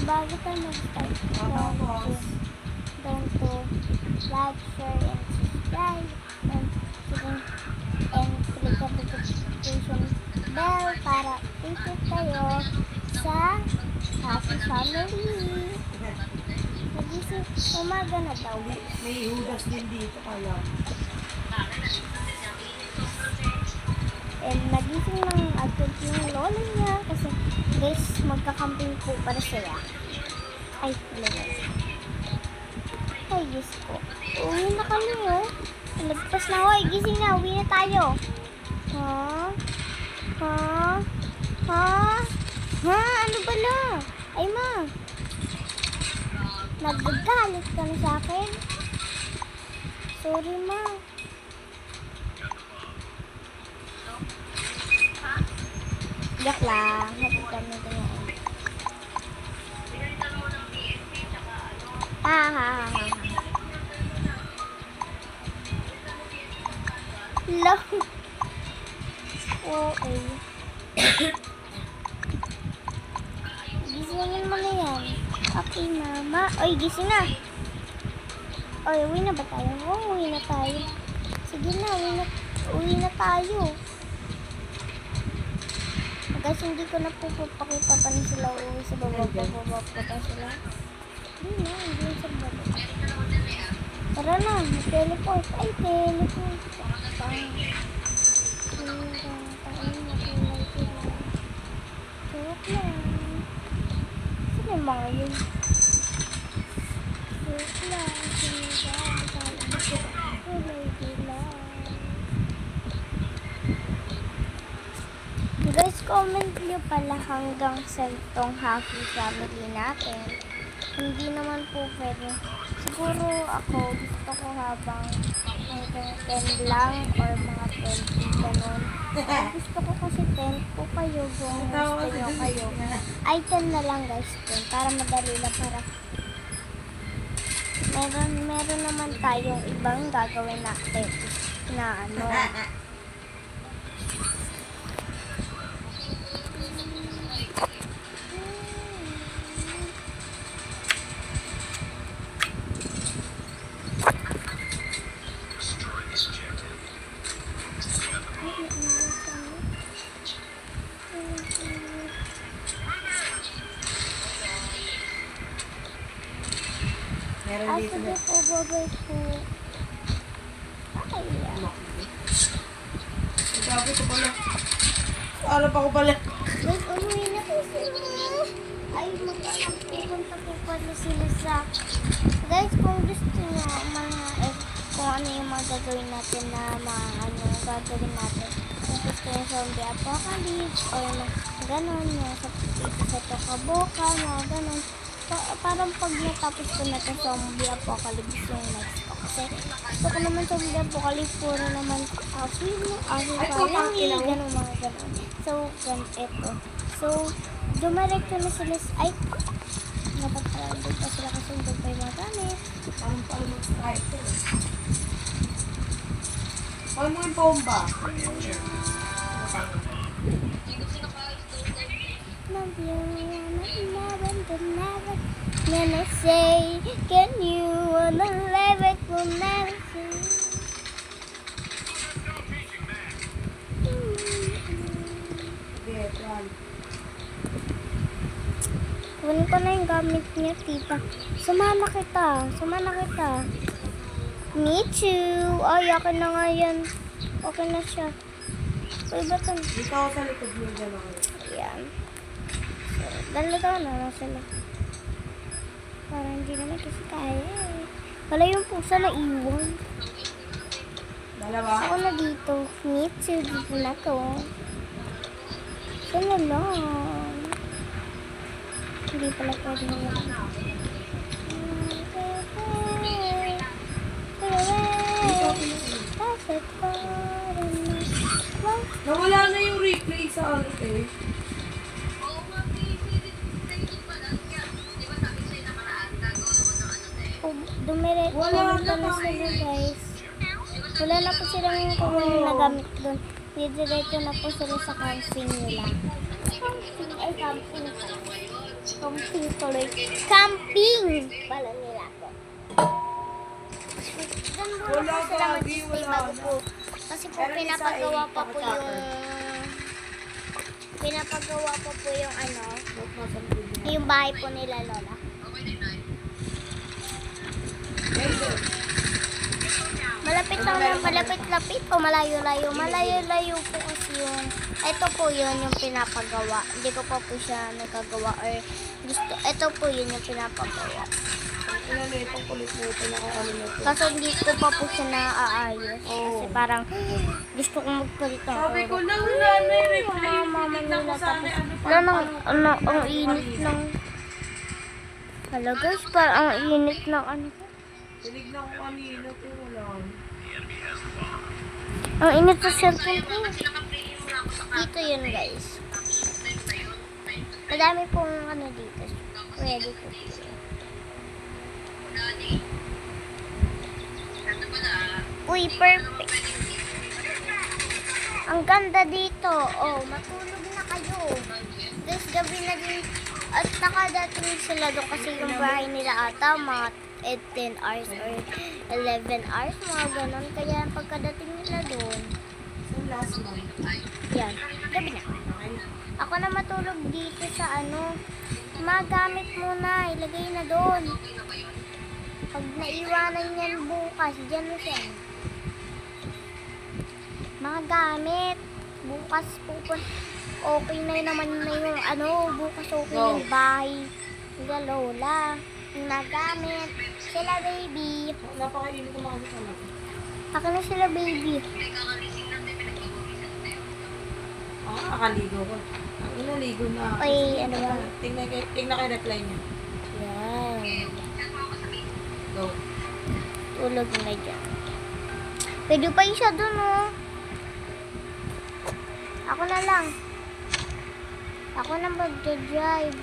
bago tayo mag-start, don't to like, share, and subscribe, and click the notification bell para update kayo sa Happy Family. Nagising umaga na daw. May hudas din dito kaya. And nagising ng agad yung lola niya kasi guys, magkakamping po para sila. Ay, talaga. Ay, Diyos ko. Uwi na kami, oh. Nagpas na, hoy. Gising na. Uwi na tayo. Ha? Ha? Ha? Ha? Ano ba na? Ay, ma. Nagagalit ka na sa akin. Sorry, ma. Yak lang. Hapitan mo ito yan. Ha, ha, ha, ha. Hello. Okay. Gisingin mo na yan. Okay, mama. Oy, gising na. Oy, uwi na ba tayo? Oo, uwi na tayo. Sige na, uwi na tayo. Guys, hindi ko na po papakita pa na sila uwi sa baba pa sila. Hindi sa baba. Tara na, teleport. Ay, teleport. Joke lang. Saan yung mga yun? Joke lang. Guys, comment nyo pala hanggang sa itong Happy Family natin. Hindi naman po pwede. Siguro ako, gusto ko habang hanggang 10 lang or mga 20, ganun. Gusto ko kasi 10 po kayo, kung gusto nyo kayo. Ay, 10 na lang guys, 10, para madali lang, para meron naman tayong ibang gagawin natin na ano. Meron dito na. Po, babay po. Ay, Grabe ko pala. Ano pa ko pala? guys, umuwi na po sila. Ay, magpupunta po pala sila sa... Guys, kung gusto nyo, kung ano yung mga gagawin natin na gagawin natin. Kung gusto nyo zombie apocalypse or ganon, sa Tokaboka, mga ganon. Parang pag natapos ko na itong zombie apocalypse yung next ko. Kasi gusto ko naman zombie apocalypse, puro naman family, gano'n mga gano'n. So, eto. So, dumiretso na sila ay, napagpalandod pa sila kasi doon pa yung mga gamit. Parang pala mag-strike ko. Huwag mo yung bomba. Love you, never. Then I say, can you wanna live it, will never see. Okay, run. Kunin ko na yung gamit niya, tita. Sumama kita. Me too. Ay, akin na nga yan. Okay na siya. Uy, ba't ang... Dito ako sa likod mo dalawa. Ayan. So, dalaga na sila. Parang hindi naman kasi kaya eh. Wala yung pusa na iwan. Dalawa? Ako na dito. Me too. Dito na ko. Sila lang. Hindi pala pwede na yan. Nawala na yung replay sa ano eh. Wala na sila guys. Wala na po silang kung nagamit doon. Diretso na po sila sa camping nila. Camping. Camping tuloy. Camping! Pala nila ko. Doon muna Wala, po sila Gabi, mag-stay wala bago na. po. Kasi po Meron isa, pinapagawa eh, pa po pakatapon. yung... Pinapagawa pa po yung ano, Ba't nasa likod niya? yung bahay po nila Lola. Ito. Malapit lang na, malapit-lapit o malayo-layo. Malayo-layo po kasi yung, ito po yun yung pinapagawa. Hindi ko pa po siya nagagawa or gusto, ito po yun yung pinapagawa. Ilan na itong kulit mo ito, naka-ano na ito. Kaso hindi ko pa po siya naaayos. Oo. Kasi parang, gusto kong magpalit ng Sabi ko oro. lang, wala na yung replay. Mama Tignan ko nila sana tapos, ano pa. wala nang, ano, ang init ng, hala guys, parang ang init ng ano. Tinignan ko kanina ito, wala. Ang init sa cellphone ko. Dito yun guys. Madami pong ano dito. Pwede po. Uy, perfect. Ang ganda dito. Oh, matulog na kayo. Guys, gabi na din. At nakadating sila doon kasi yung bahay nila ata mga 10 hours or 11 hours, mga ganon. Kaya pagkadating nila doon, So last month. yan, gabi na. Okay. Ako na matulog dito sa ano, magamit muna, ilagay na doon. Pag naiwanan yan bukas, dyan na siya. Mga gamit, bukas pupun. Okay na yun naman na yung ano, bukas okay na yung bahay. Sila Lola, yung nagamit. Sila baby. Napakainit ko mga kasama. Ako na sila baby. Ah, nakaligo ko. Ang inaligo na. Ay, ano ba? Tingnan kay reply niya. Yan. Go. Tulog na dyan. Pwede pa isa dun, oh. Ako na lang. Ako na mag-drive.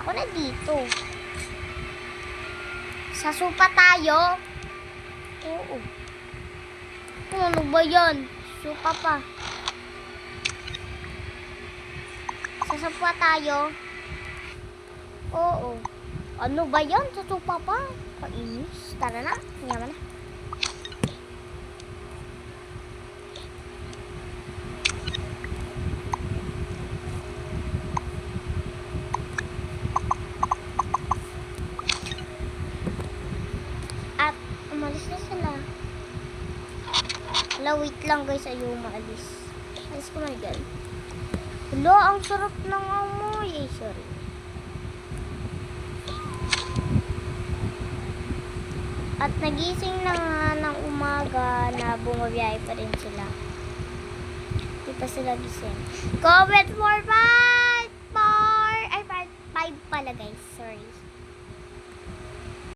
Ako na dito. Sa sopa tayo. Oo. Ano ba yan? Sopa pa. Sa sopa tayo. Oo. Ano ba yan? Sa sopa pa. Kainis. Tara na. Yaman na. At umalis na sila. Wala, wait lang guys. Ayaw maalis. Alis ko man dyan. Wala, ang sarap ng amoy. Ay, sorry. At nagising na nga ng umaga na bumabiyahe pa rin sila. Di pa sila gising. Comment for 5 pala guys. Sorry.